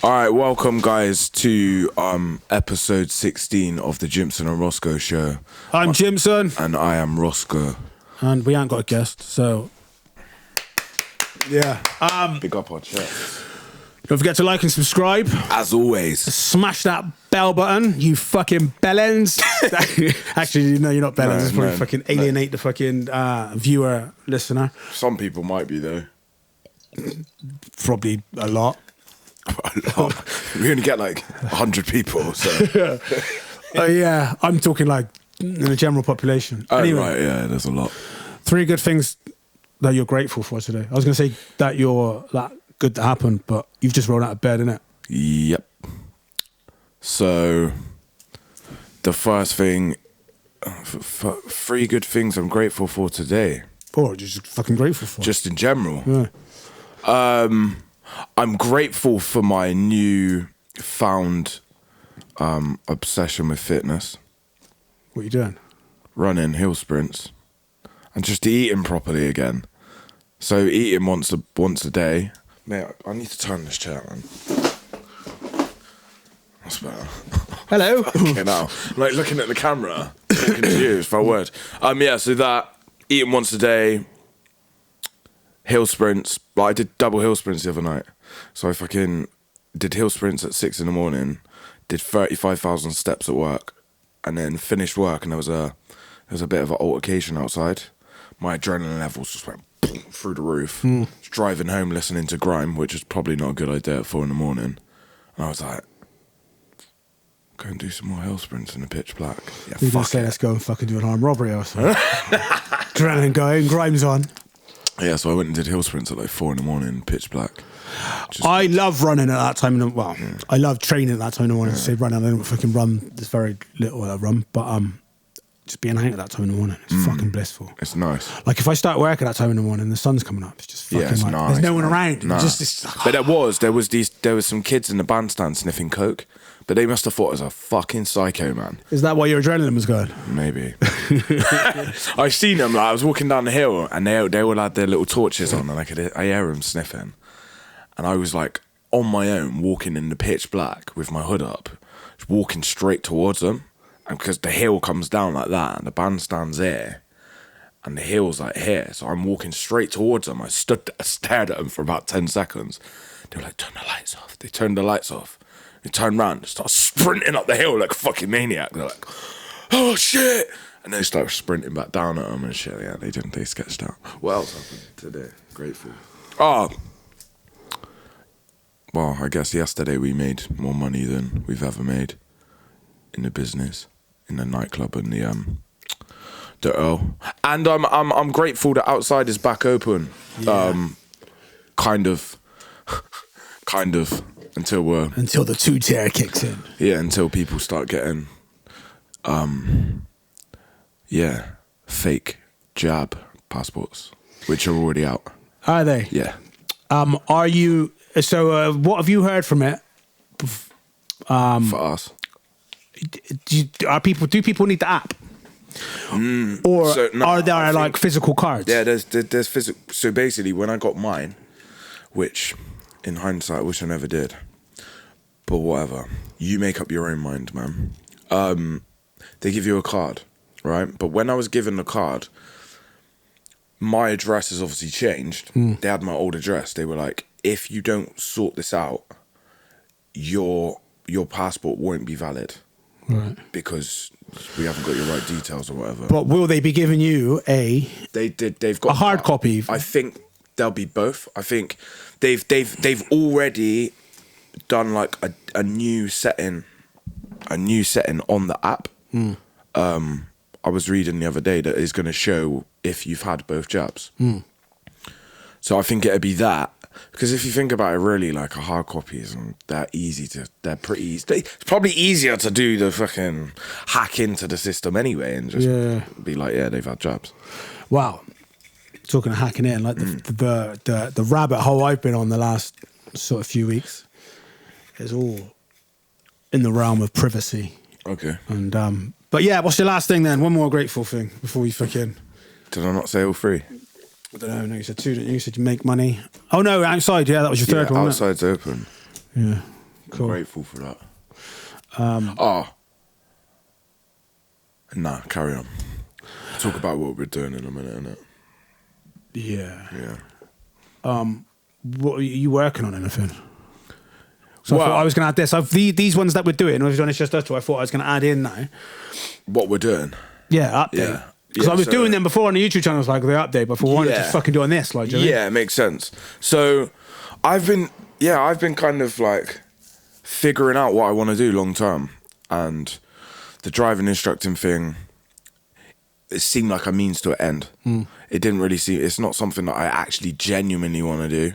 All right, welcome guys to episode 16 of the Gimson Rosko Show. I'm Gimson. And I am Rosko. And we ain't got a guest, so yeah. Big up our chest. Don't forget to like and subscribe. As always. Smash that bell button, you fucking bellends. Actually, no, you're not bellends. It's probably fucking alienate the fucking viewer, listener. Some people might be though. Probably a lot. A lot. We only get like 100 people, so. Yeah, I'm talking like in the general population. Oh, anyway, right, yeah, there's a lot. 3 good things that you're grateful for today. I was going to say that you're that good that happened, but you've just rolled out of bed, innit? Yep. So, the first thing, 3 good things I'm grateful for today. Or just fucking grateful for. Just in general. Yeah. I'm grateful for my new found obsession with fitness. What are you doing? Running hill sprints. And just eating properly again. So eating once a day. Mate, I need to turn this chair, man. That's better. Hello. Fucking hell. Like looking at the camera, talking to you, if I would. Yeah, so that, eating once a day, hill sprints. But I did double hill sprints the other night. So I fucking did hill sprints at 6 a.m, did 35,000 steps at work, and then finished work, and there was a bit of an altercation outside. My adrenaline levels just went through the roof. Just driving home listening to grime, which is probably not a good idea at 4 a.m. And I was like, go and do some more hill sprints in the pitch black. Yeah, You just say, let's go and fucking do an armed robbery or something. Adrenaline going, grime's on. Yeah, so I went and did hill sprints at like 4 a.m, pitch black. I love running at that time. I love training at that time in the morning. Say running, I don't fucking run. There's very little I run, but just being out at that time in the morning, it's fucking blissful. It's nice. Like if I start work at that time in the morning, the sun's coming up. It's just fucking it's like nice, there's no one man. around. Nah. But there was some kids in the bandstand sniffing coke, but they must have thought I was a fucking psycho, man. Is that why your adrenaline was going? Maybe. I seen them. Like I was walking down the hill, and they all had their little torches on, and I hear them sniffing, and I was like on my own, walking in the pitch black with my hood up, just walking straight towards them, and because the hill comes down like that, and the bandstand's there, and the hill's like here, so I'm walking straight towards them. I stared at them for about 10 seconds. They were like, "Turn the lights off." They turned the lights off. They turned around and started sprinting up the hill like a fucking maniac. They're like, "Oh shit!" And they started sprinting back down at them and shit. Yeah, they sketched out. What else happened today? Grateful. Well, I guess yesterday we made more money than we've ever made in the business, in the nightclub and the Earl. And I'm grateful that outside is back open. Yeah. Kind of. Until the 2-tier kicks in. Yeah, until people start getting fake jab passports, which are already out. Are they? Yeah. Are you what have you heard from it? For us. Do people need the app? Or are there like physical cards? Yeah, there's physical. So basically when I got mine, which in hindsight, I wish I never did. But whatever. You make up your own mind, man. They give you a card, right? But when I was given the card, my address has obviously changed. They had my old address. They were like, if you don't sort this out, your passport won't be valid. Right. Because we haven't got your right details or whatever. But will they be giving you they've got a hard copy? I think they'll be both. I think they've already done like a new setting on the app. I was reading the other day that is going to show if you've had both jabs. So I think it'd be that, because if you think about it, really, like a hard copy isn't that easy they're pretty easy. It's probably easier to do the fucking hack into the system anyway and just be like, yeah, they've had jabs. Wow. Talking of hacking in, like the rabbit hole I've been on the last sort of few weeks is all in the realm of privacy. Okay. And but yeah, what's your last thing then? One more grateful thing before we fucking. Did I not say all 3? I don't know. No, you said 2. Didn't you? You said you make money. Oh no, outside. Yeah, that was your third one. Outside's open. Yeah. Cool. I'm grateful for that. Nah, carry on. Talk about what we're doing in a minute, innit? Yeah. Yeah. What are you working on? Anything? So Well, I thought I was going to add this. These ones that we're doing, we've done it's just us two. I thought I was going to add in now. what we're doing. Yeah, update. Yeah. Because I was doing them before on the YouTube channel, like the update. But why not just fucking doing this? Like, do you know what I mean? Yeah, it makes sense. So I've been kind of like figuring out what I want to do long term, and the driving instructing thing, it seemed like a means to an end. It didn't really seem. It's not something that I actually genuinely want to do.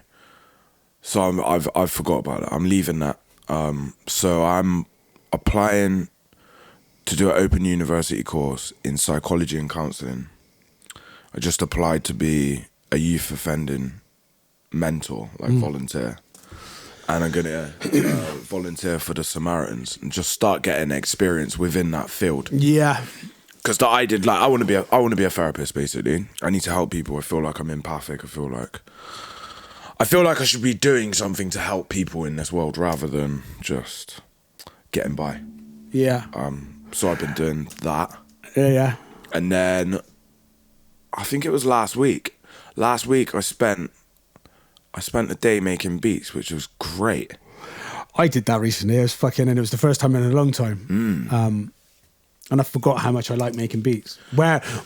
So I've forgot about it. I'm leaving that. So I'm applying to do an open university course in psychology and counselling. I just applied to be a youth offending mentor, like volunteer. And I'm gonna volunteer for the Samaritans and just start getting experience within that field. Yeah. Because I did, like, I want to be a therapist. Basically, I need to help people. I feel like I'm empathic. I feel like I should be doing something to help people in this world rather than just getting by. Yeah. So I've been doing that. Yeah. And then I think it was last week. Last week I spent a day making beats, which was great. I did that recently. It was and it was the first time in a long time. And I forgot how much I like making beats.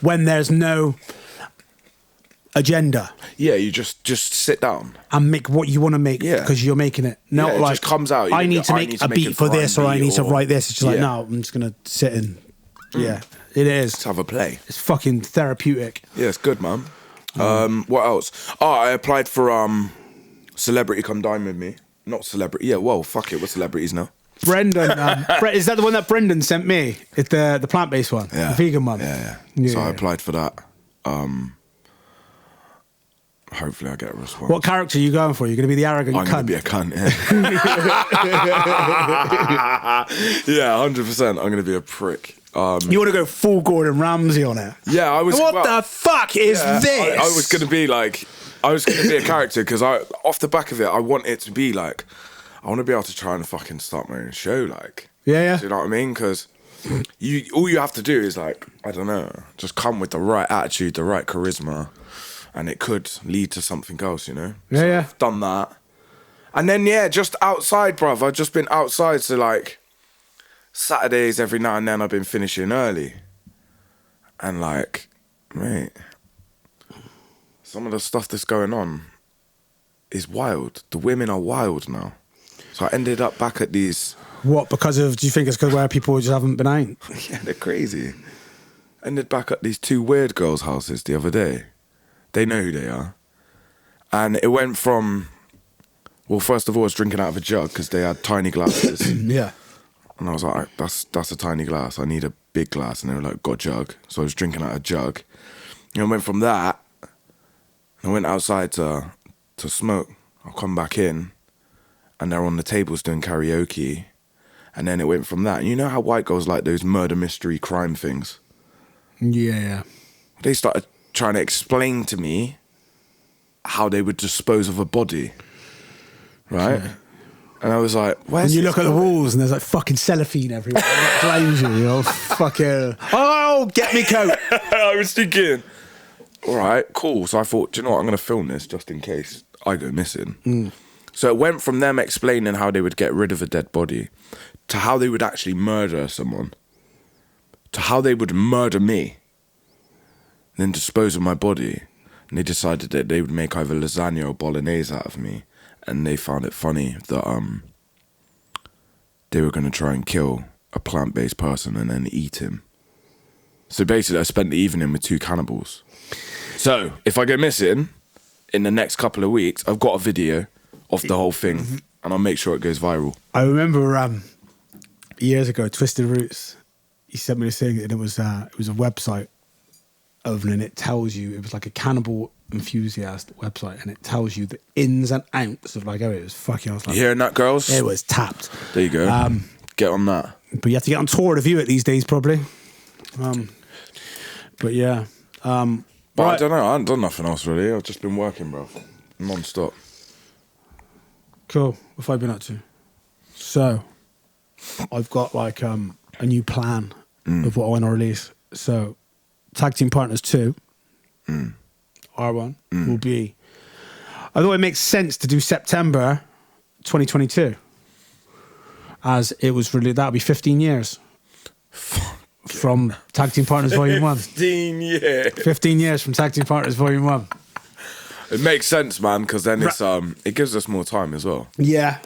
When there's no agenda. Yeah, you just sit down and make what you want to make because you're making it. Not it like just comes out. I need to make a beat for this, or I need to write this. It's just like, no, I'm just gonna sit and it is. Let's have a play. It's fucking therapeutic. Yeah, it's good, man. What else? Oh, I applied for Celebrity Come Dine With Me. Not celebrity. Yeah, whoa, fuck it. We're celebrities now. Brendan, is that the one that Brendan sent me? It's the plant-based one, the vegan one. Yeah. So I applied for that. Hopefully I get a response. What character are you going for? You're going to be the arrogant cunt? I'm going to be a cunt, yeah. Yeah, 100%. I'm going to be a prick. You want to go full Gordon Ramsay on it? Yeah, I was... What the fuck is this? I was going to be like... I was going to be a character because off the back of it, I want it to be like... I want to be able to try and fucking start my own show, like... Yeah. Do you know what I mean? Because all you have to do is like, I don't know, just come with the right attitude, the right charisma, and it could lead to something else, you know? Yeah, so I've done that. And then, just outside, bruv. I've just been outside, so like, Saturdays every now and then I've been finishing early. And like, mate, some of the stuff that's going on is wild. The women are wild now. So I ended up back at these... What, do you think it's because where people just haven't been out? Yeah, they're crazy. Ended back at these two weird girls' houses the other day. They know who they are. And it went from... Well, first of all, I was drinking out of a jug because they had tiny glasses. Yeah. And I was like, that's a tiny glass. I need a big glass. And they were like, got a jug. So I was drinking out of a jug. And I went from that. I went outside to smoke. I'll come back in. And they're on the tables doing karaoke. And then it went from that. And you know how white girls like those murder mystery crime things? Yeah. They started trying to explain to me how they would dispose of a body. Right? Yeah. And I was like, where's... And you look at the walls and there's like fucking cellophane everywhere. You know, fucking... Oh, get me coat. I was thinking, all right, cool. So I thought, do you know what? I'm going to film this just in case I go missing. So it went from them explaining how they would get rid of a dead body to how they would actually murder someone to how they would murder me and then dispose of my body. And they decided that they would make either lasagna or bolognese out of me. And they found it funny that they were going to try and kill a plant-based person and then eat him. So basically, I spent the evening with two cannibals. So if I go missing in the next couple of weeks, I've got a video of the whole thing, and I'll make sure it goes viral. I remember years ago, Twisted Roots, he sent me this thing, and it was a website and it tells you, it was like a cannibal enthusiast website, and it tells you the ins and outs of like, oh, it was fucking... I was like, You hearing that, girls? It was tapped. There you go. Get on that. But you have to get on tour to view it these days, probably. But yeah. But right. I don't know. I haven't done nothing else, really. I've just been working, bro. Non-stop. Cool. What have I been up to? So I've got like a new plan of what I want to release. So Tag Team Partners 2, R1, will be... I thought it makes sense to do September 2022. As it was really... That'll be 15 years. From Tag Team Partners Volume 1. 15 years. 15 years from Tag Team Partners Volume 1. It makes sense, man, because then it's it gives us more time as well. Yeah,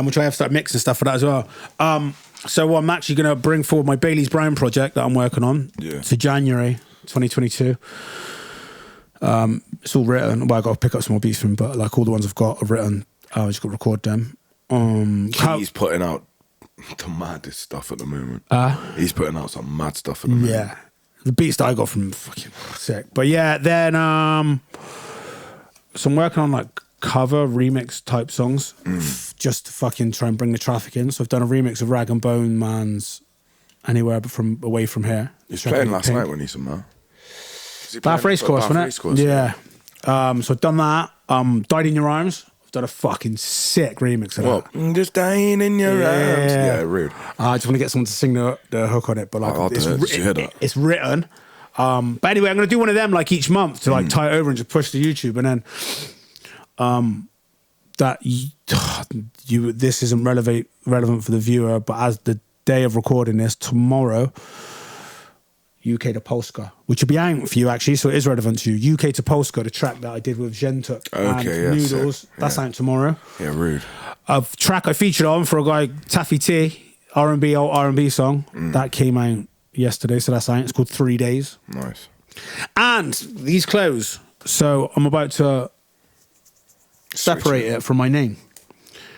which I have started mixing stuff for that as well. So I'm actually going to bring forward my Bailey's Brown project that I'm working on to January 2022. It's all written. Well, I got to pick up some more beats from, but like all the ones I've got are written. I just got to record them. He's putting out the maddest stuff at the moment. He's putting out some mad stuff at the moment. Yeah, the beats that I got from fucking sick. But yeah, then so I'm working on like cover remix type songs, just to fucking try and bring the traffic in. So I've done a remix of Rag and Bone Man's Anywhere But From Away From Here. He was playing last night when he somehow. Bath Racecourse, wasn't it? Yeah. So I've done that. Died in Your Arms. I've done a fucking sick remix of that. What? Just dying in your arms. Yeah, rude. I just want to get someone to sing the hook on it, but like it's written. But anyway, I'm going to do one of them like each month to like tie it over and just push to YouTube, and then this isn't relevant for the viewer, but as the day of recording this, tomorrow, UK to Polska, which will be out for you actually, so it is relevant to you. UK to Polska, the track that I did with Gentuk and Noodles, that's out tomorrow. Yeah, rude. A track I featured on for a guy, Taffy T, R&B song, that came out yesterday, so that's out. It's called 3 Days. Nice. And these clothes, so I'm about to separate it from my name.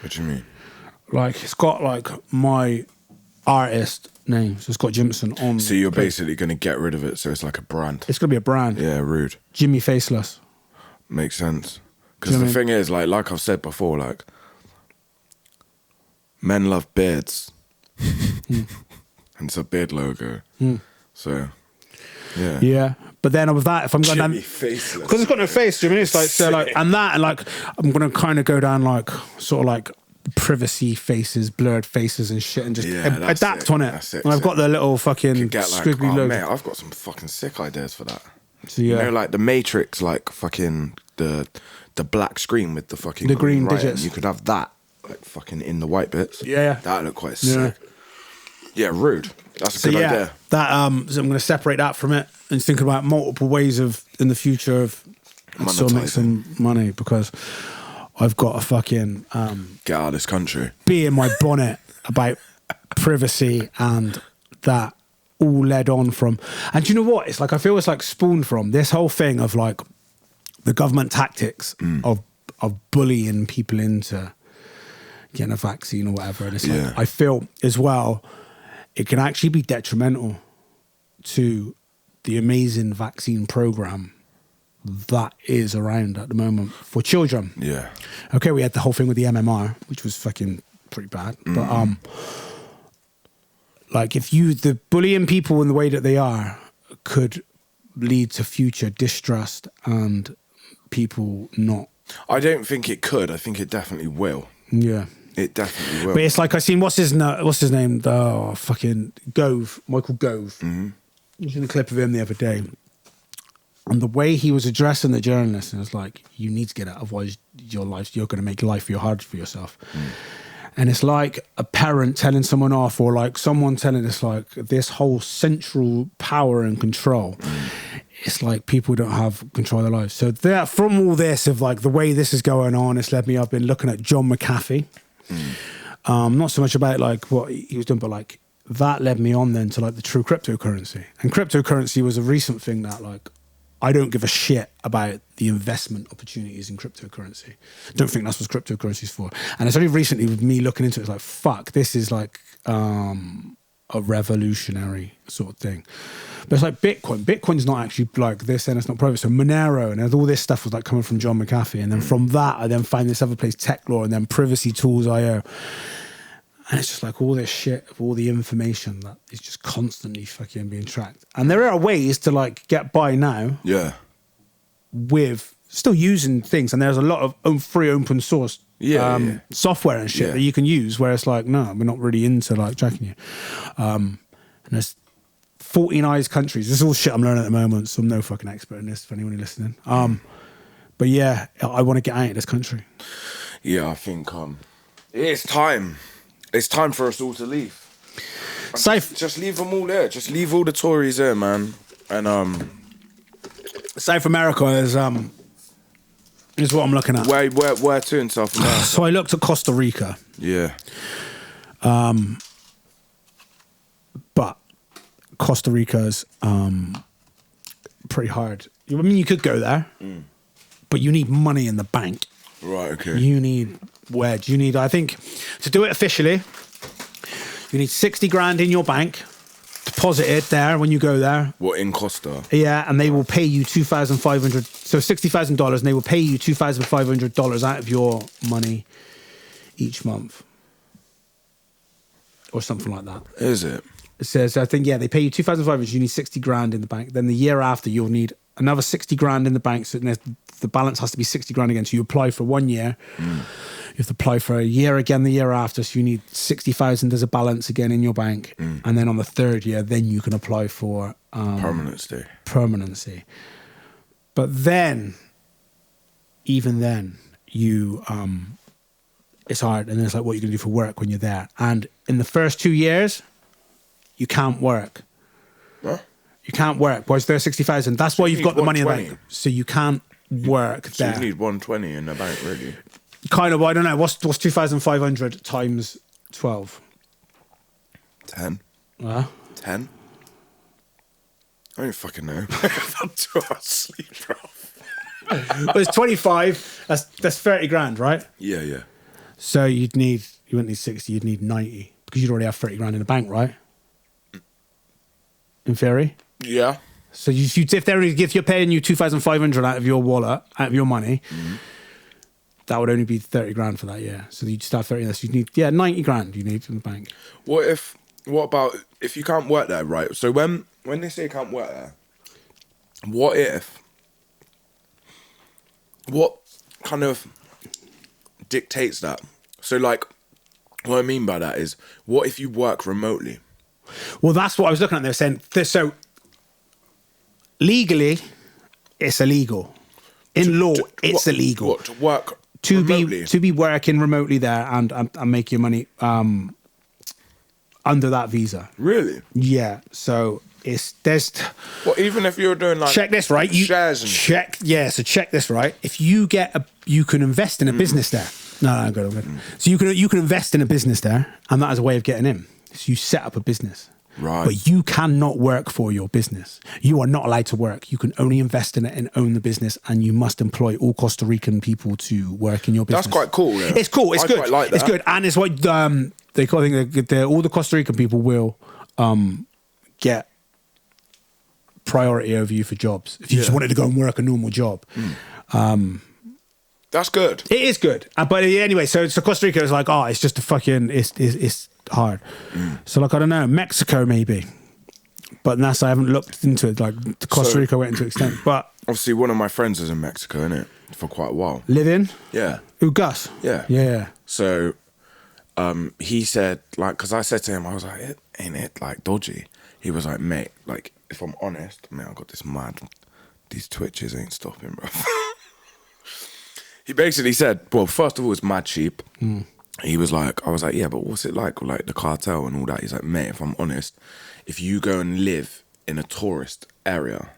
What do you mean? Like, it's got like my artist name, so it's got Gimson on. So you're basically going to get rid of it, so it's like a brand. It's going to be a brand. Yeah, rude. Jimmy Faceless. Makes sense. Because the thing is, like I've said before, like, men love beards. And it's a beard logo. So, yeah. Yeah. But then with that, if I'm going down... Jimmy Faceless. Because it's got no face, do you know what I mean? It's like, so like, and that, and like, I'm going to kind of go down like, sort of like, privacy faces, blurred faces and shit, and just adapt on it. That's it. And I've got the little fucking squiggly logo. Mate, I've got some fucking sick ideas for that. So, yeah. You know, like the Matrix, like fucking the black screen with the fucking the green digits. You could have that like fucking in the white bits. Yeah. That'd look quite sick. Yeah, rude. That's a good idea. That so I'm going to separate that from it and think about multiple ways of in the future of still make some money, because I've got a fucking get out of this country. Be in my bonnet about privacy, and that all led on from. And do you know what? It's like I feel it's like spawned from this whole thing of like the government tactics of bullying people into getting a vaccine or whatever. And it's like I feel as well it can actually be detrimental to the amazing vaccine program that is around at the moment for children. Yeah. Okay, we had the whole thing with the MMR, which was fucking pretty bad. But like if the bullying people in the way that they are could lead to future distrust and people not. I don't think it could. I think it definitely will. Yeah. It definitely will. But it's like I seen what's his name? Oh, fucking Gove, Michael Gove. I was in a clip of him the other day. And the way he was addressing the journalist, and it was like, you need to get out, otherwise you're going to make life hard for yourself. And it's like a parent telling someone off, or like someone telling us like this whole central power and control. It's like people don't have control of their lives. So that from all this of like the way this is going on, it's led me up in looking at John McAfee. Not so much about like what he was doing, but like that led me on then to like the true cryptocurrency. And cryptocurrency was a recent thing that like I don't give a shit about the investment opportunities in cryptocurrency. Don't think that's what cryptocurrency is for. And it's only recently with me looking into it, it's like, fuck, this is like a revolutionary sort of thing. But it's like Bitcoin. Bitcoin's not actually like this, and it's not private. So Monero and all this stuff was like coming from John McAfee. And then from that, I then find this other place, TechLaw, and then Privacy Tools IO. And it's just like all this shit of all the information that is just constantly fucking being tracked. And there are ways to like get by now. Yeah. With still using things, and there's a lot of free open source software and shit that you can use. Where it's like, no, we're not really into like tracking you. And there's 49 countries. This is all shit I'm learning at the moment, so I'm no fucking expert in this. For anyone listening, but yeah, I want to get out of this country. Yeah, I think it's time. It's time for us all to leave. Safe. Just leave them all there. Just leave all the Tories there, man. And South America is what I'm looking at. Where to in South America? So I looked at Costa Rica. Yeah. But Costa Rica's pretty hard. I mean, you could go there, but you need money in the bank. Right, okay. You need wedge. You need, I think, to do it officially, you need 60 grand in your bank, deposited there when you go there. What, in Costa? Yeah, and they will pay you $2,500, so $60,000, and they will pay you $2,500 out of your money each month. Or something like that. Is it? It says, I think, they pay you $2,500, you need 60 grand in the bank. Then the year after, you'll need another 60 grand in the bank, so the balance has to be 60 grand again. So you apply for 1 year. You have to apply for a year again the year after, so you need 60,000 as a balance again in your bank. And then on the third year, then you can apply for permanency. But then, even then, you it's hard. And it's like, what are you going to do for work when you're there? And in the first 2 years, you can't work. Huh? You can't work. Whereas there's 60,000. That's why you've got the money in the bank. So you can't work there. So you need 120 in the bank, really. Kind of, I don't know. What's 2,500 times 12? 10. 10? I don't fucking know. I'm too asleep, bro. Well, it's 25. That's 30 grand, right? Yeah. So you wouldn't need 60, you'd need 90. Because you'd already have 30 grand in the bank, right? In theory? Yeah. So if you're paying you 2,500 out of your wallet, out of your money, that would only be 30 grand for that year. So you just have 30 less. You need 90 grand you need in the bank. What about if you can't work there, right? So when they say you can't work there, what kind of dictates that? So like, what I mean by that is, what if you work remotely? Well, that's what I was looking at. They're saying, so legally, it's illegal. In law, it's illegal. What, to work remotely? To be working remotely there and make your money under that visa. Really? Yeah. So there's. Well, even if you're doing like, check this, right? Shares and check. Yeah. So check this, right? If you you can invest in a business there. No, good. So you can invest in a business there, and that is a way of getting in. So you set up a business. Right. But you cannot work for your business. You are not allowed to work. You can only invest in it and own the business, and you must employ all Costa Rican people to work in your business. That's quite cool. Yeah. It's cool. It's I good. Quite like that. It's good. And it's what they call. I think all the Costa Rican people will get priority over you for jobs if you just wanted to go and work a normal job. That's good. It is good. But anyway, so Costa Rica is like, it's just a fucking, it's hard. So like, I don't know, Mexico maybe. But I haven't looked into it. Like Costa Rica went into extent. But obviously one of my friends is in Mexico, innit? For quite a while. Live in? Yeah. Who, Gus? Yeah. Yeah. So he said, like, because I said to him, I was like, ain't it like dodgy? He was like, mate, like, if I'm honest, mate, I got these twitches ain't stopping, bro. He basically said, well, first of all, it's mad cheap. He was like, I was like, yeah, but what's it like with like the cartel and all that? He's like, mate, if I'm honest, if you go and live in a tourist area,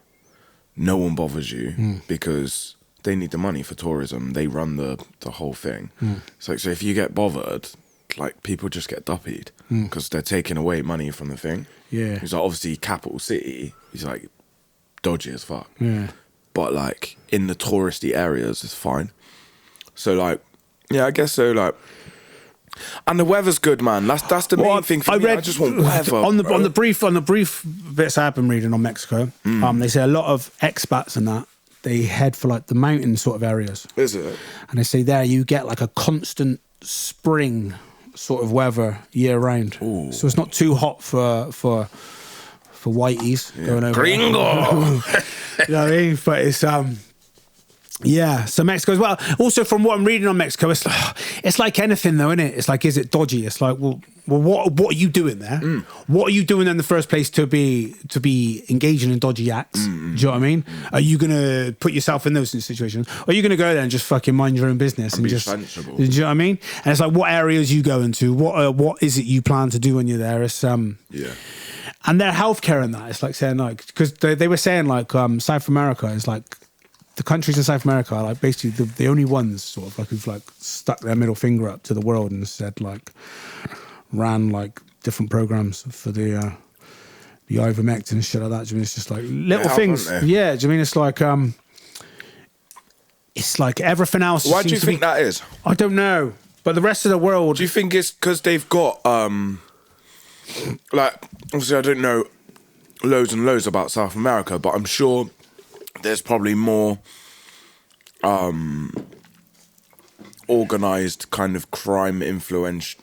no one bothers you because they need the money for tourism. They run the whole thing. So if you get bothered, like people just get duppied because they're taking away money from the thing. Yeah. He's like, obviously capital city, he's like dodgy as fuck. Yeah. But like in the touristy areas, it's fine. So like, yeah, I guess so. Like, and the weather's good, man. That's the main thing for me. I just want weather. On the brief bits I've been reading on Mexico, they say a lot of expats and that they head for like the mountain sort of areas. Is it? And they say there you get like a constant spring sort of weather year round. Ooh. So it's not too hot for whiteys going over. Gringo. You know what I mean? But it's Yeah, so Mexico as well. Also, from what I'm reading on Mexico, it's like anything, though, isn't it? It's like, is it dodgy? It's like, well, what are you doing there? What are you doing in the first place to be engaging in dodgy acts? Do you know what I mean? Are you gonna put yourself in those situations, or are you gonna go there and just fucking mind your own business and just? Sensible. Do you know what I mean? And it's like, what areas you go into? What is it you plan to do when you're there? It's Yeah. And their healthcare and that, it's like saying like, because they were saying like South America is like. The countries in South America are like basically the only ones sort of like who've like stuck their middle finger up to the world and said like ran like different programs for the ivermectin and shit like that. Do you mean it's just like little things? Yeah. Do you mean it's like everything else? Why do you think that is? I don't know, but the rest of the world. Do you think it's because they've got like obviously I don't know loads and loads about South America, but I'm sure. There's probably more organised kind of crime influence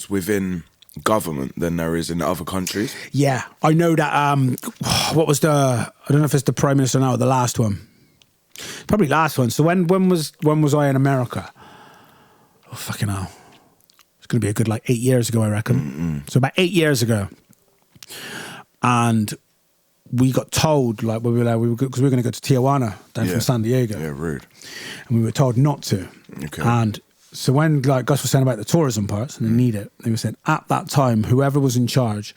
within government than there is in other countries. Yeah, I know that. What was I don't know if it's the Prime Minister now or the last one. Probably last one. So when was I in America? Oh fucking hell! It's going to be a good like 8 years ago, I reckon. So about 8 years ago, and. We got told, like, because we were going to go to Tijuana down from San Diego. Yeah, rude. And we were told not to. Okay. And so when, like, Gus was saying about the tourism parts, and they need it, they were saying at that time, whoever was in charge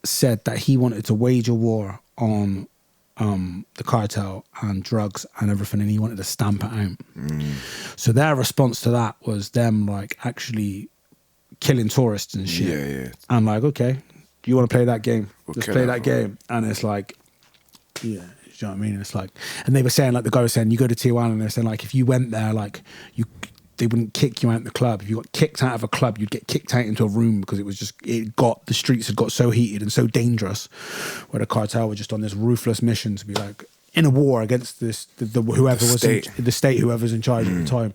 said that he wanted to wage a war on the cartel and drugs and everything, and he wanted to stamp it out. So their response to that was them, like, actually killing tourists and shit. Yeah. And, like, okay. You want to play that game? Let's play that game. And it's like, yeah, you know what I mean? It's like, and they were saying, like the guy was saying, you go to Tijuana and they're saying, like, if you went there, like, they wouldn't kick you out of the club. If you got kicked out of a club, you'd get kicked out into a room because the streets had got so heated and so dangerous, where the cartel were just on this ruthless mission to be like in a war against the state, whoever's in charge at the time.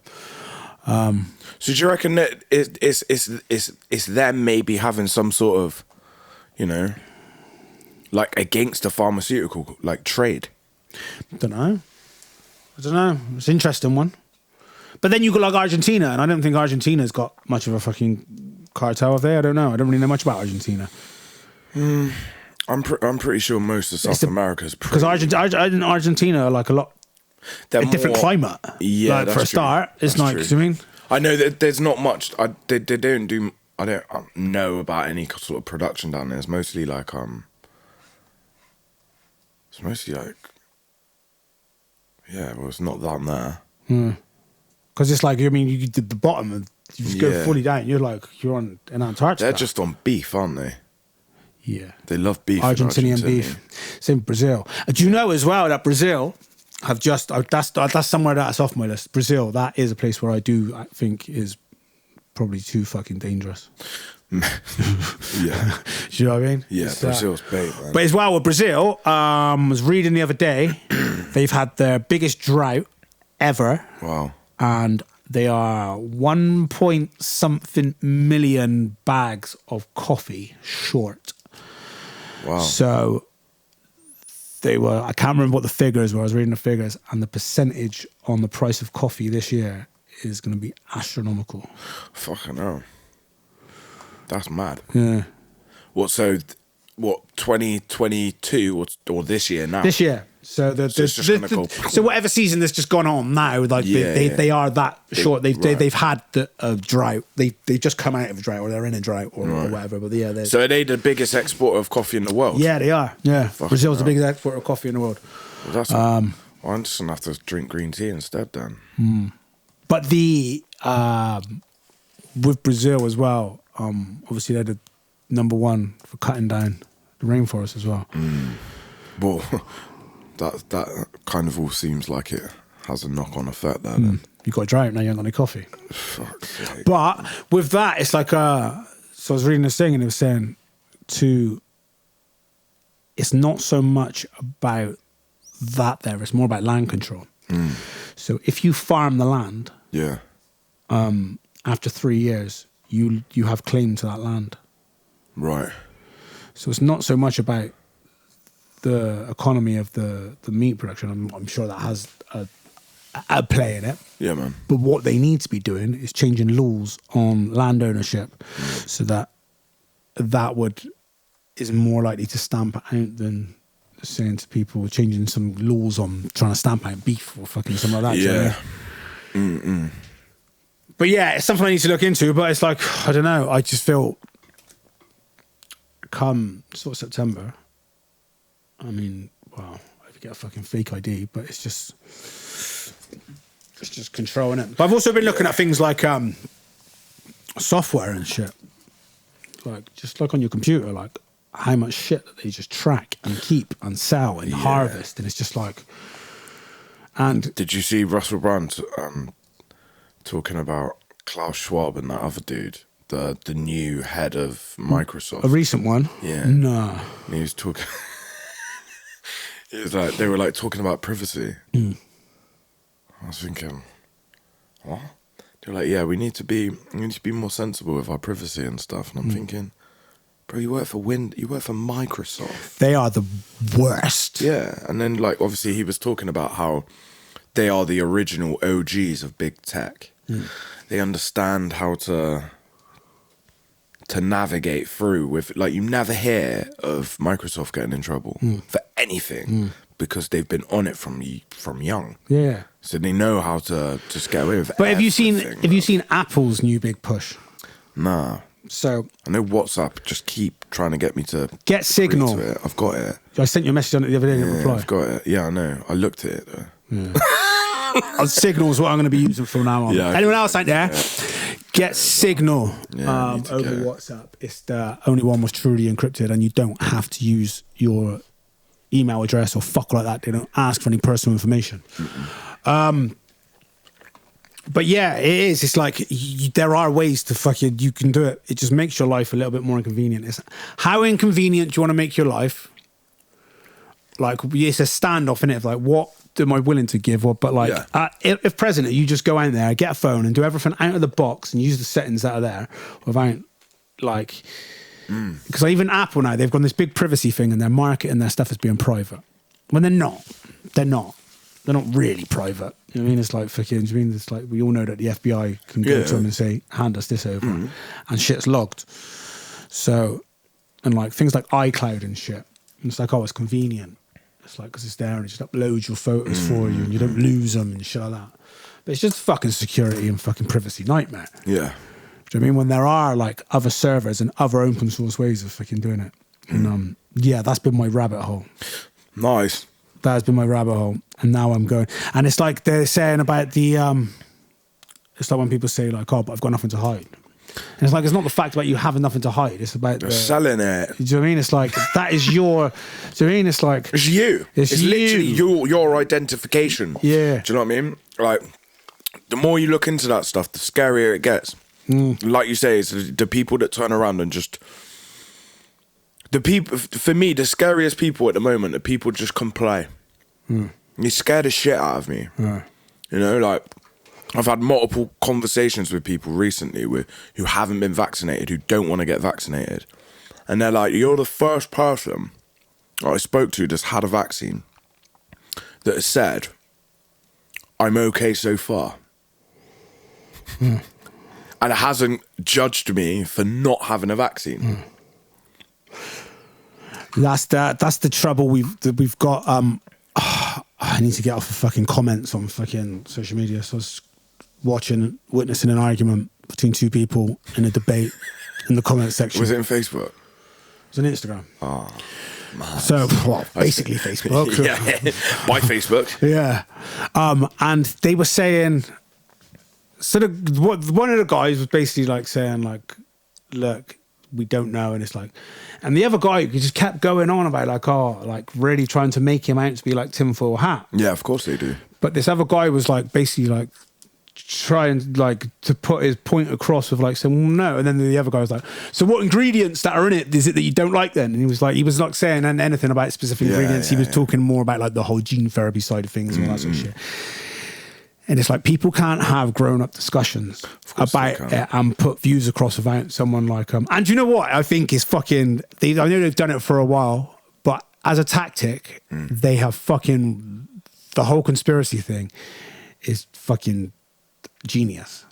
So do you reckon that it's them maybe having some sort of, you know, like against the pharmaceutical like trade? I don't know. It's an interesting one. But then you got like Argentina, and I don't think Argentina's got much of a fucking cartel have they? I don't know. I don't really know much about Argentina. I'm pretty sure most of South America's because Argentina are like a lot a different climate. Yeah, like, that's for a start, it's like. Do you mean? I know that there's not much. They don't do. I don't know about any sort of production down there. It's mostly like It's mostly like. Yeah, well, it's not down there. Because it's like, I mean, you did the bottom and you just go fully down. You're on in Antarctica. They're just on beef, aren't they? Yeah. They love beef. Argentinian beef. Same with Brazil. Do you know as well that Brazil have just, that's somewhere that's off my list. Brazil, that is a place where I think is probably too fucking dangerous. Yeah. Do you know what I mean? Yeah, Brazil's big, man. But as well with Brazil, was reading the other day, they've had their biggest drought ever. Wow. And they are 1.something million bags of coffee short. Wow. So they were, I can't remember what the figures were. I was reading the figures, and the percentage on the price of coffee this year is going to be astronomical. Fucking hell. That's mad. Yeah. What, 2022 or this year now? This year. So so whatever season that's just gone on now, like they are that short. They've had a drought. They've just come out of a drought, or they're in a drought, or whatever. But yeah, so are they the biggest exporter of coffee in the world? Yeah, they are. Yeah, Brazil's the biggest exporter of coffee in the world. Well, that's I'm just gonna have to drink green tea instead then. But with Brazil as well, obviously they're the number one for cutting down the rainforest as well. Well, that kind of all seems like it has a knock-on effect there. Then You got a drought now, you ain't got any coffee. Fuck's sake. But with that, it's like so I was reading this thing and it was saying it's not so much about that there, it's more about land control. So if you farm the land, after 3 years, you have claim to that land. Right. So it's not so much about the economy of the meat production. I'm sure that has a playing it. Yeah, man. But what they need to be doing is changing laws on land ownership so that is more likely to stamp out than saying to people, changing some laws on trying to stamp out beef or fucking something like that. Yeah. But yeah, it's something I need to look into, but it's like, I don't know, I just feel come sort of September, I mean, well, I get a fucking fake ID, but it's just controlling it. But I've also been looking at things like software and shit, like just like on your computer, like how much shit that they just track and keep and sell and harvest, and it's just like. And did you see Russell Brand talking about Klaus Schwab and that other dude, the new head of Microsoft? A recent one? Yeah. No. And he was talking. He was like, they were like talking about privacy. I was thinking, what? They were like, yeah, we need to be more sensible with our privacy and stuff. And I'm thinking, bro, you work for Microsoft. They are the worst. Yeah, and then like obviously he was talking about how they are the original OGs of big tech. They understand how to navigate through with, like, you never hear of Microsoft getting in trouble for anything because they've been on it from young. Yeah. So they know how to just get away with it. But have you seen Apple's new big push? Nah. So I know WhatsApp just keep trying to get me to get Signal. To it. I've got it. I sent you a message on it the other day. Yeah, reply. I've got it. Yeah, I know. I looked at it though. Yeah. Signal's what I'm going to be using from now on. Yeah, anyone else out there? Yeah. Get Signal over WhatsApp. It's the only one was truly encrypted, and you don't have to use your email address or fuck like that. They don't ask for any personal information. But yeah, it is. It's like there are ways to fucking, you can do it. It just makes your life a little bit more inconvenient. It's, how inconvenient do you want to make your life? Like, it's a standoff in it of like, what am I willing to give? But like, if president, you just go out there, get a phone and do everything out of the box and use the settings that are there without like, because even Apple now, they've got this big privacy thing and they're marketing their stuff as being private. When they're not. They're not really private. You know what I mean? It's like fucking, I mean, it's like, we all know that the FBI can go to them and say, hand us this over. And shit's logged. So, and like things like iCloud and shit. And it's like, oh, it's convenient. It's like, because it's there and it just uploads your photos for you and you don't lose them and shit like that. But it's just fucking security and fucking privacy nightmare. Yeah. Do you know what I mean? When there are like other servers and other open source ways of fucking doing it. And yeah, that's been my rabbit hole. Nice. That has been my rabbit hole. And now I'm going. And it's like they're saying about the, it's like when people say like, oh, but I've got nothing to hide. And it's like, it's not the fact about you having nothing to hide. It's about they're selling it. Do you know what I mean? It's like, that is your, do you know what I mean? It's like. It's you. It's you. literally your identification. Yeah. Do you know what I mean? Like, the more you look into that stuff, the scarier it gets. Like you say, it's the people that turn around and just, the people, for me, the scariest people at the moment are people just comply. You scare the shit out of me. You know, like, I've had multiple conversations with people recently who haven't been vaccinated, who don't want to get vaccinated. And they're like, you're the first person I spoke to that's had a vaccine that has said, I'm okay so far. And it hasn't judged me for not having a vaccine. That's the trouble we've got. I need to get off of fucking comments on fucking social media. So I was witnessing an argument between two people in a debate in the comment section. Was it in Facebook? It was on Instagram. Oh, man. So, well, basically Facebook. Yeah, by Facebook. Yeah. And they were saying, so one of the guys was basically like saying like, look, we don't know. And it's like, and the other guy just kept going on about like, oh, like really trying to make him out to be like tinfoil hat. Yeah, of course they do. But this other guy was like basically like trying like to put his point across with like saying, well, no. And then the other guy was like, so what ingredients that are in it is it that you don't like then? And he was not saying anything about specific ingredients. He was talking more about like the whole gene therapy side of things and all that sort of shit. And it's like people can't have grown-up discussions about it and put views across without someone like and you know what I think is fucking, I know they've done it for a while, but as a tactic, they have fucking, the whole conspiracy thing is fucking genius.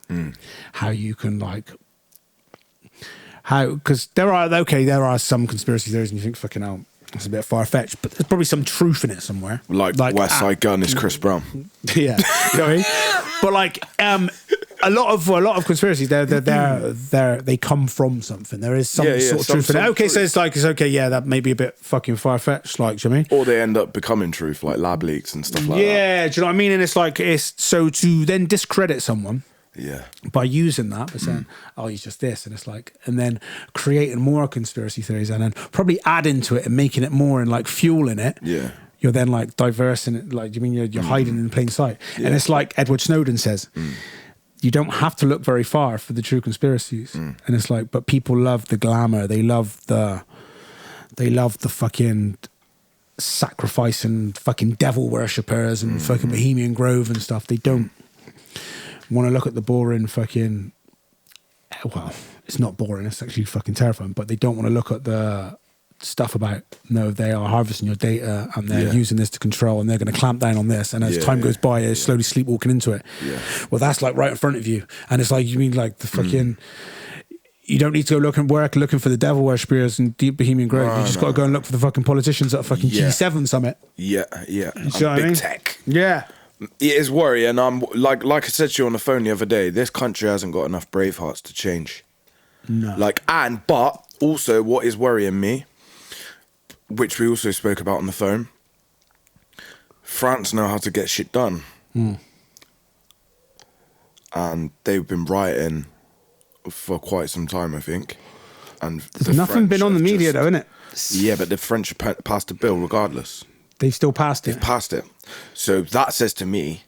How you can like, because there are some conspiracy theories and you think fucking hell, it's a bit far-fetched, but there's probably some truth in it somewhere. Like West Side Gun is Chris Brown. Yeah, you know what I mean? But like a lot of conspiracies, they come from something. There is some sort of truth in it. Okay, so it's okay. Yeah, that may be a bit fucking far-fetched, like, do you know what I mean? Or they end up becoming truth, like lab leaks and stuff like that. Yeah, do you know what I mean? And it's so to then discredit someone. Yeah. By using that, by saying, "Oh, he's just this," and it's like, and then creating more conspiracy theories, and then probably adding to it and making it more and like fueling it. Yeah. You're then like diversing it, like you mean you're hiding in plain sight. Yeah. And it's like Edward Snowden says, you don't have to look very far for the true conspiracies. And it's like, but people love the glamour. They love the fucking sacrificing fucking devil worshippers and fucking Bohemian Grove and stuff. They don't want to look at the boring fucking, well, it's not boring, it's actually fucking terrifying, but they don't want to look at the stuff about, no, they are harvesting your data and they're using this to control and they're going to clamp down on this, and as time goes by they're slowly sleepwalking into it. Well, that's like right in front of you, and it's like, you mean like the fucking you don't need to go looking for the devil worshippers and deep Bohemian Grove. You just got to go and look for the fucking politicians at a fucking G7 summit. Yeah. Big tech. Yeah. It is worrying. I'm like I said to you on the phone the other day, this country hasn't got enough Bravehearts to change. No. But also what is worrying me, which we also spoke about on the phone, France know how to get shit done. And they've been rioting for quite some time, I think. And there's nothing been on the media though, innit? Yeah, but the French have passed a bill regardless. They've still passed it. They've passed it. So that says to me,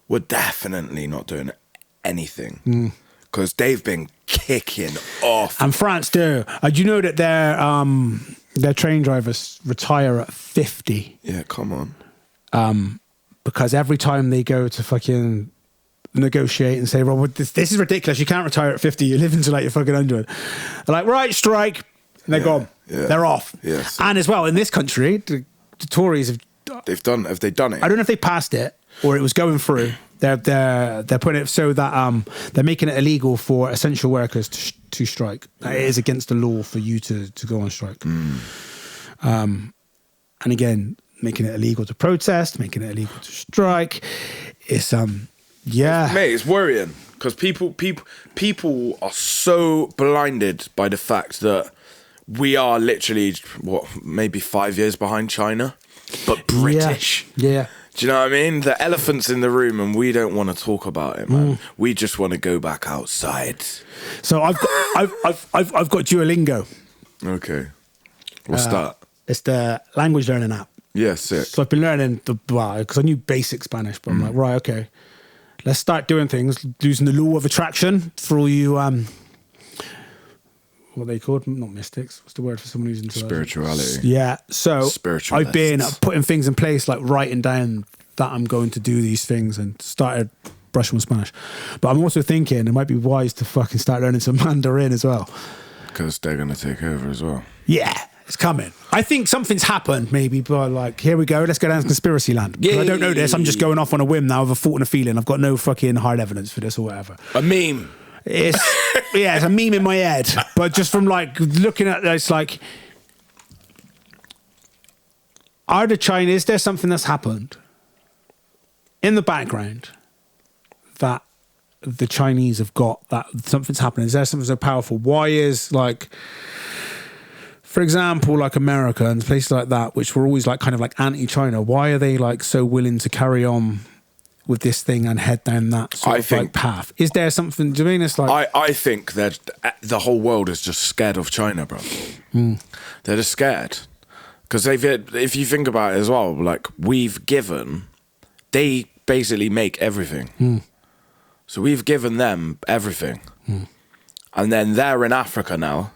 we're definitely not doing anything. Because they've been kicking off. And France do. You know that their train drivers retire at 50. Yeah, come on. Because every time they go to fucking negotiate and say, well, this is ridiculous, you can't retire at 50, you live until like you're fucking 100. They're like, right, strike. And they're gone. Yeah. They're off. Yes. And as well, in this country, the Tories have they done it? I don't know if they passed it or it was going through. They're putting it so that they're making it illegal for essential workers to strike. It is against the law for you to go on strike. And again, making it illegal to protest, making it illegal to strike. It's mate, it's worrying because people are so blinded by the fact that we are literally maybe 5 years behind China, but British. Yeah. Do you know what I mean? The elephant's in the room and we don't want to talk about it, man. We just want to go back outside. So I've got Duolingo. Okay. What's that? It's the language learning app. Yeah, sick. So I've been learning because I knew basic Spanish, but I'm like, right, okay, let's start doing things using the law of attraction for all you what they called, not mystics. What's the word for someone who's into spirituality? Yeah. So I've been putting things in place, like writing down that I'm going to do these things, and started brushing with Spanish. But I'm also thinking it might be wise to fucking start learning some Mandarin as well, because they're going to take over as well. Yeah, it's coming. I think something's happened, maybe, but like, here we go, let's go down to conspiracy land. Yeah, I don't know this. I'm just going off on a whim now with a thought and a feeling. I've got no fucking hard evidence for this or whatever. A meme. It's it's a meme in my head, but just from like looking at it's like, is there something that's happened in the background that the Chinese have got, that something's happening? Is there something so powerful? Why is, like, for example, like America and places like that, which were always like kind of like anti-China, why are they like so willing to carry on with this thing and head down that sort of like path? Is there something, do you mean it's like... I think that the whole world is just scared of China, bro. They're just scared. Because if you think about it as well, like, they basically make everything. So we've given them everything. And then they're in Africa now,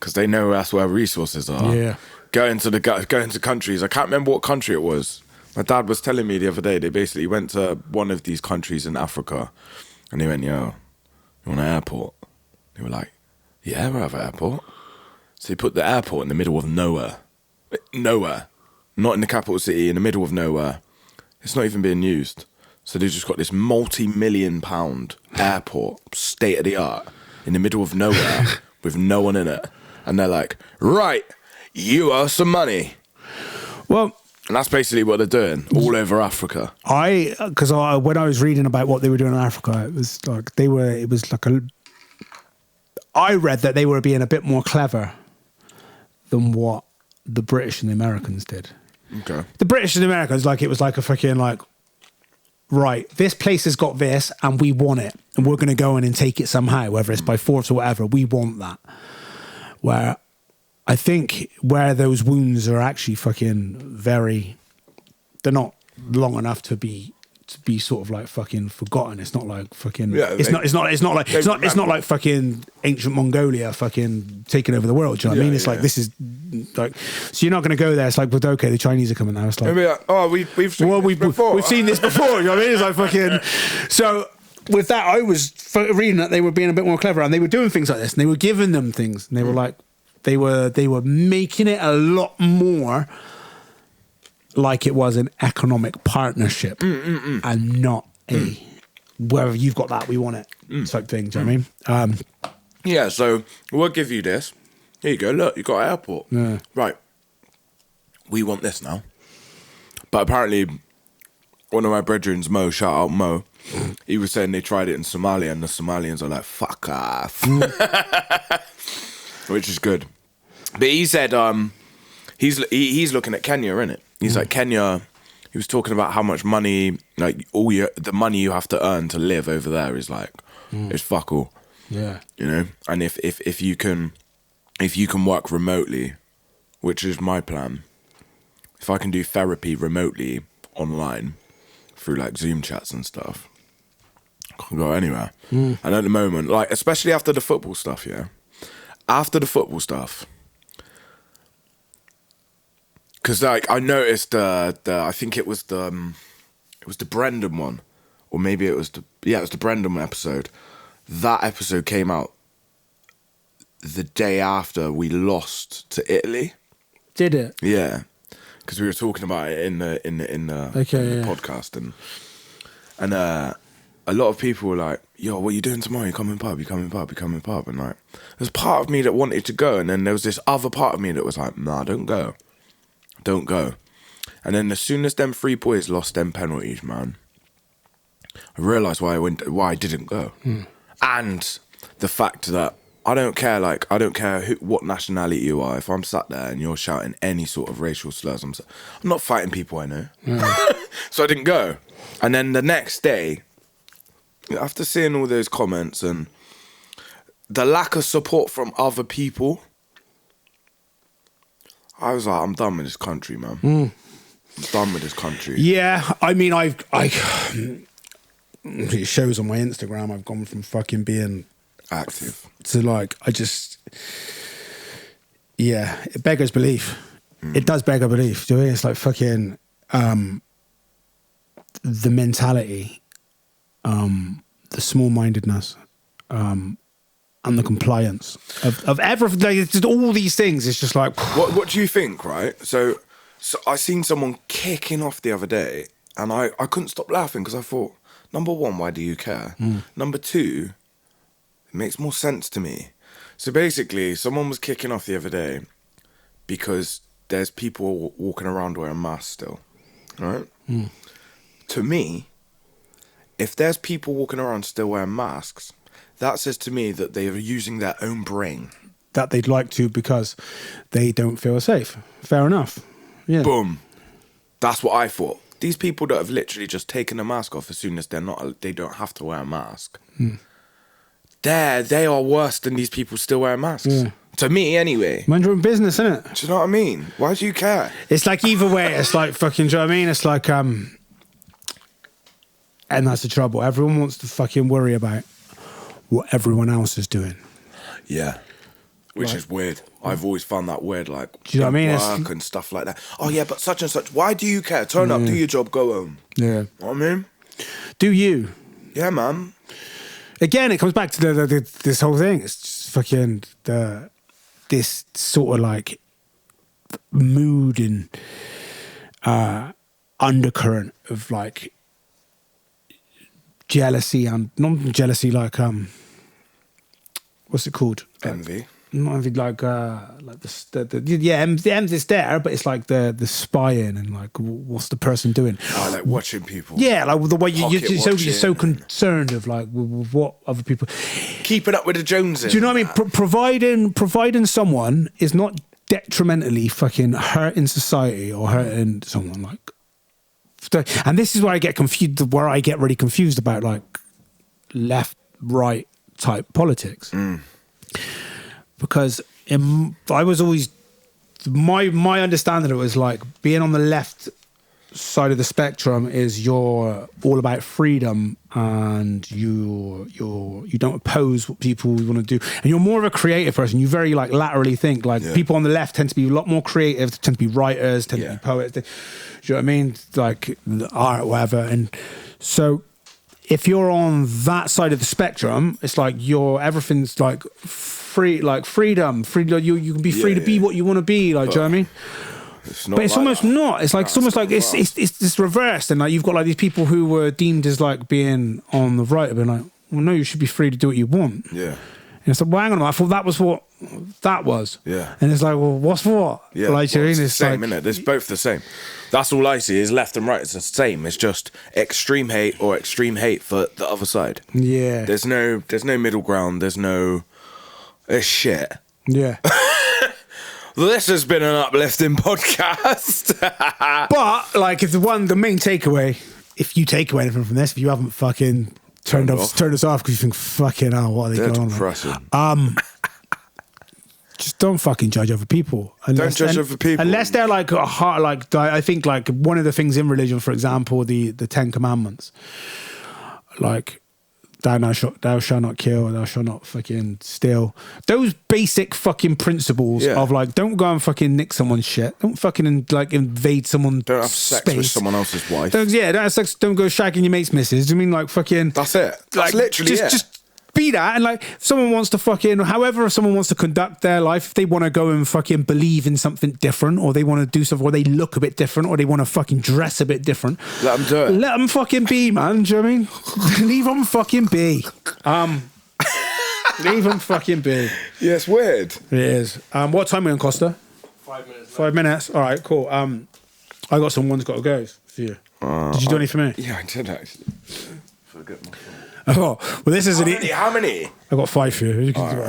because they know that's where resources are. Yeah. Going to countries, I can't remember what country it was. My dad was telling me the other day, they basically went to one of these countries in Africa and they went, yo, you want an airport? They were like, yeah, we have an airport. So they put the airport in the middle of nowhere. Nowhere. Not in the capital city, in the middle of nowhere. It's not even being used. So they've just got this multi-million-pound airport, state of the art, in the middle of nowhere with no one in it, and they're like, right, you owe some money. Well, and that's basically what they're doing all over Africa. Because when I was reading about what they were doing in Africa, it was like I read that they were being a bit more clever than what the British and the Americans did. Okay. The British and the Americans, like, it was like a fucking, like, right, this place has got this and we want it, and we're going to go in and take it somehow, whether it's by force or whatever, we want that. Where I think where those wounds are actually fucking they're not long enough to be sort of like fucking forgotten. It's not like fucking. Yeah, it's not like fucking ancient Mongolia fucking taking over the world. Do you know what I mean? It's like this is like, so you're not going to go there. It's like, but okay, the Chinese are coming now. It's like, oh, we've seen this before. We've seen this before. You know what I mean? It's like fucking. So with that, I was reading that they were being a bit more clever, and they were doing things like this, and they were giving them things, and they were like, they were making it a lot more like it was an economic partnership and not a wherever you've got that, we want it type thing. Do you know what I mean? Yeah, so we'll give you this. Here you go. Look, you got an airport. Yeah. Right. We want this now. But apparently, one of my brethrens, Mo, shout out Mo, he was saying they tried it in Somalia, and the Somalians are like, fuck off. Which is good. But he said he's looking at Kenya, innit? He's like, Kenya, he was talking about how much money, like the money you have to earn to live over there is like, it's fuck all. Yeah. You know? And if you can work remotely, which is my plan, if I can do therapy remotely online through like Zoom chats and stuff, I can go anywhere. And at the moment, like, especially after the football stuff, yeah? After the football stuff, because like I noticed I think it was the Brendan one, or maybe it was the Brendan episode. That episode came out the day after we lost to Italy. Did it? Yeah, because we were talking about it in the podcast, and a lot of people were like, yo, what are you doing tomorrow? You coming pub? And like, there's part of me that wanted to go, and then there was this other part of me that was like, nah, don't go. And then as soon as them three boys lost them penalties, man, I realised why I didn't go. And the fact that I don't care what nationality you are. If I'm sat there and you're shouting any sort of racial slurs, I'm not fighting people I know. So I didn't go. And then the next day, after seeing all those comments and the lack of support from other people, I was like, I'm done with this country, man. I'm done with this country. Yeah, I mean, it shows on my Instagram, I've gone from fucking being active to like, it beggars belief. It does beggar belief. Do you know what I mean? It's like fucking the mentality, the small-mindedness, and the compliance of everything. Like, it's just all these things. It's just like, what do you think, right? So I seen someone kicking off the other day, and I couldn't stop laughing because I thought, number one, why do you care? Number two, it makes more sense to me. So basically, someone was kicking off the other day because there's people walking around wearing masks still, right? To me, if there's people walking around still wearing masks, that says to me that they are using their own brain. That they'd like to because they don't feel safe. Fair enough. Yeah. Boom. That's what I thought. These people that have literally just taken a mask off as soon as they don't have to wear a mask. They are worse than these people still wearing masks. Yeah. To me, anyway. Mind your own business, innit? Do you know what I mean? Why do you care? It's like either way, it's like fucking, do you know what I mean? It's like, and that's the trouble. Everyone wants to fucking worry about what everyone else is doing. Yeah. Which is weird. I've always found that weird, like, do you know what I mean? Work and stuff like that. Oh, yeah, but such and such. Why do you care? Turn up, do your job, go home. Yeah. You know what I mean? Do you? Yeah, man. Again, it comes back to this whole thing. It's just fucking this sort of like mood and undercurrent of like jealousy and not jealousy like what's it called? Envy. Not envy like the envy's there, but it's like the spying and like what's the person doing? Oh, like watching people. Yeah, like the way you're Pocket so concerned of like with what other people Keeping up with the Joneses. Do you know what I mean? Providing someone is not detrimentally fucking hurting society or hurting someone like. And this is where I get confused. Where I get really confused about like left, right type politics, because I was always my understanding of it was like being on the left side of the spectrum is you're all about freedom and you don't oppose what people want to do, and you're more of a creative person. You very like laterally think. Like people on the left tend to be a lot more creative, tend to be writers, tend to be poets. Do you know what I mean? Like art, whatever. And so if you're on that side of the spectrum, it's like everything's like free, like freedom. You can be free to be what you want to be. Like, do you know what I mean? It's not, but it's like almost that. not. It's like it's almost like it's this reversed, and like you've got like these people who were deemed as like being on the right, but like, well, no, you should be free to do what you want. Yeah. And it's like, well, hang on a minute, I thought that was what that was. Yeah. And it's like, well, what's what? Yeah. Like, Well, it's the it's same, like, innit? It's both the same. That's all I see is left and right. It's the same. It's just extreme hate or extreme hate for the other side. yeah, There's no middle ground. It's shit. yeah. This has been an uplifting podcast. But like, if the main takeaway, if you take away anything from this, if you haven't fucking turned us off because you think fucking hell, what are they They're going on? depressing. Just don't fucking judge other people. Unless, Don't judge other people. Unless they're like a heart, like I think like one of the things in religion, for example, the 10 Commandments, like thou shalt not kill, thou shalt not fucking steal. Those basic fucking principles of like, don't go and fucking nick someone's shit. Don't fucking like invade someone's Don't have sex space with someone else's wife. Don't have sex. Don't go shagging your mate's missus. Do you mean like fucking? That's it. That's Like literally it. Just be that, and like if someone wants to fucking, however someone wants to conduct their life, if they want to go and fucking believe in something different, or they want to do something, or they look a bit different, or they want to fucking dress a bit different, Let them do it. let them fucking be, man. Do you know what I mean? Leave them fucking be. Leave them fucking be. Yeah, it's weird. It is. What time are we on, Costa? 5 minutes. 5 minutes. All right, cool. I got some one's got to go for you. Did you do any for me? Yeah, I did actually. Forget my phone. Oh, well, this is How many? I got 5 for you. You can do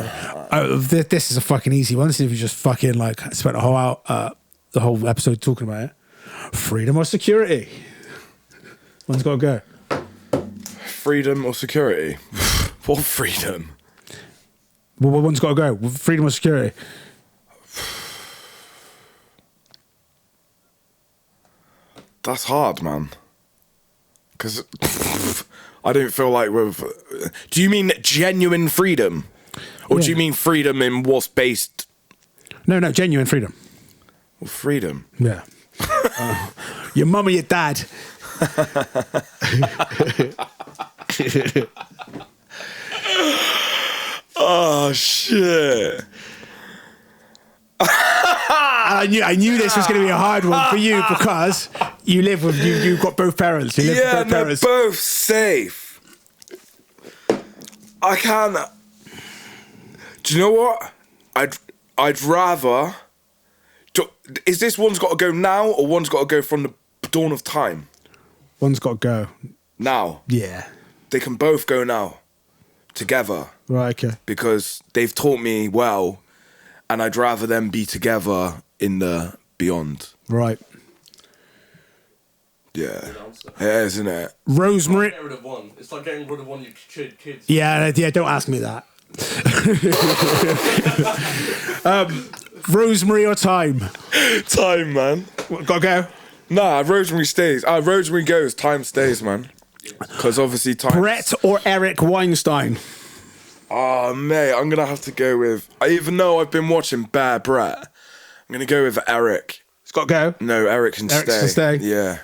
it. This is a fucking easy one. See if you just fucking like spent the whole episode talking about it. Freedom or security? One's got to go. Freedom or security? What freedom? Well, one's got to go. Freedom or security? That's hard, man. Because I don't feel like we've... Do you mean genuine freedom? Or do you mean freedom in what's based... No, genuine freedom. Well, freedom. Yeah. Your mum or your dad? Oh, shit. I knew this was going to be a hard one for you because you live with you've got both parents. You live with both parents. They're both safe. I can't... Do you know what? I'd rather... Is this one's got to go now or one's got to go from the dawn of time? One's got to go. Now. Yeah. They can both go now. Together. Right, okay. Because they've taught me well and I'd rather them be together in the beyond. Right. Yeah. Yeah, isn't it? Rosemary. Get rid of one. It's like getting rid of one of your kids. Yeah, don't ask me that. Rosemary or thyme? Time, man. Gotta go. Nah, Rosemary stays. Rosemary goes. Time stays, man. Because obviously time... Brett or Eric Weinstein? Oh, mate, I'm going to have to go with... Even though I've been watching Bear Brett, I'm going to go with Eric. It's got to go. No, Eric can Eric's stay. can stay. Yeah.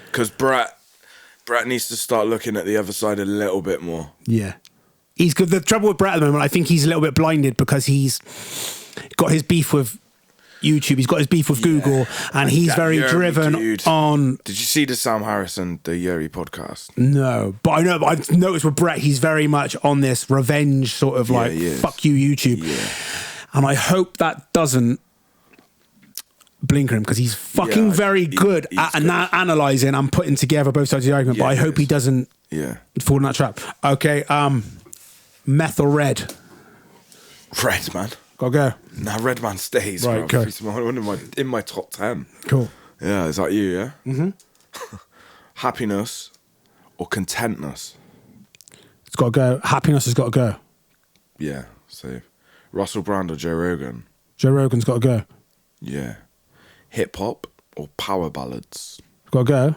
Because Brett needs to start looking at the other side a little bit more. Yeah. He's good. The trouble with Brett at the moment, I think he's a little bit blinded because he's got his beef with YouTube. He's got his beef with Google, and he's That very Yuri driven dude. on. Did you see the Sam Harrison, the Yuri podcast? No, but I know. But I've noticed with Brett, he's very much on this revenge sort of like he is. fuck you YouTube, and I hope that doesn't blinker him because he's fucking very good at analyzing and putting together both sides of the argument. But I hope he doesn't fall in that trap. Okay, meth or red? Red, man. Gotta go. Nah, Red Man stays. Right, bro. go. He's in my top 10. Cool. Yeah, is that you, yeah? Mm-hmm. Happiness or contentness? It's gotta go. Happiness has gotta go. Yeah, so Russell Brand or Joe Rogan? Joe Rogan's gotta go. Yeah. Hip hop or power ballads? Gotta go.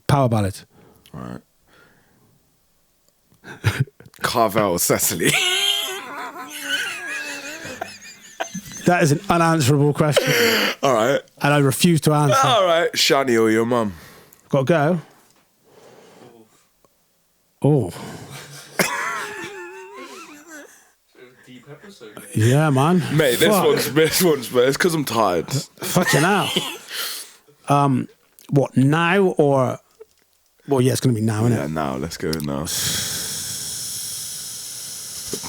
Power ballad. All right. Carvel or Cecily? That is an unanswerable question. All right. And I refuse to answer. All right. Shani or your mum? Gotta go. Oh. Deep episode. Yeah, man. Mate, this one's, but it's because I'm tired. Fucking hell. What, now or... Well, yeah, it's going to be now, isn't Yeah, it? now. Let's go now.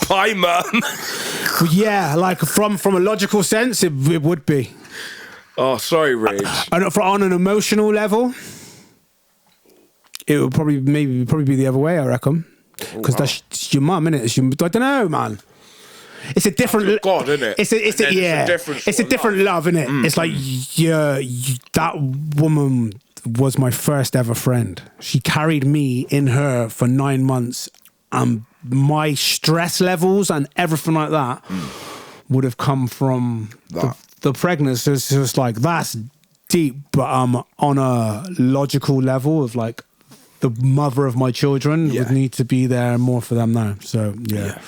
Bye, man. Well, yeah, like from a logical sense, it would be. Oh, sorry, Rage. And on an emotional level, it would probably be the other way, I reckon. Because that's your mum, innit? It's your, I don't know, man. It's a different God, isn't it? It's a different love, innit? Mm. It's like that woman was my first ever friend. She carried me in her for 9 months, and my stress levels and everything like that would have come from the pregnancy. It's just like, that's deep, but on a logical level of like the mother of my children would need to be there more for them now. So yeah.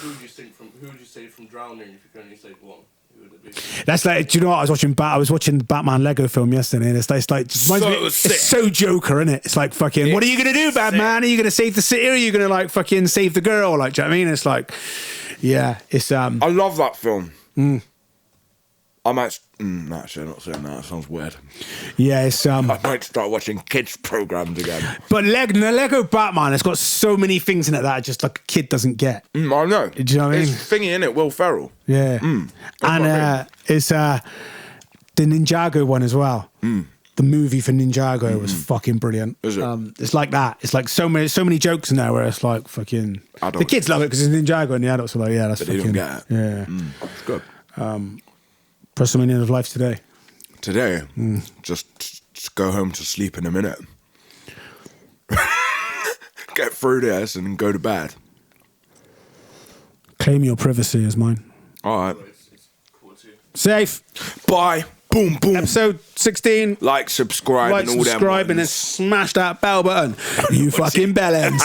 Who would you say from drowning if you could only save one? Who would it be? That's like, do you know what? I was watching the Batman Lego film yesterday, and it's like it's so Joker, isn't it? It's like fucking, what are you gonna do, Batman? Are you gonna save the city, or are you gonna like fucking save the girl? Like, do you know what I mean? It's like, yeah, it's I love that film. I'm actually I'm not saying that. It sounds weird. yeah, it's I might start watching kids programs again. But Lego Batman, it's got so many things in it that just like a kid doesn't get. I know. Do you know what I mean? It's thingy in it, Will Ferrell. Yeah, and it's the Ninjago one as well. The movie for Ninjago was fucking brilliant. Is it? It's like that. It's like so many jokes in there where it's like fucking. Adults. The kids love it because it's Ninjago, and the adults are like, yeah, that's But fucking. they don't get it. Yeah, It's good. personal meaning of life today. Today, just go home to sleep in a minute. Get through this and go to bed. Claim your privacy is mine. All right. It's cool too. Safe. Bye. Boom, boom. Episode 16. Like, subscribe, and all subscribe, and then smash that bell button. You fucking bellends.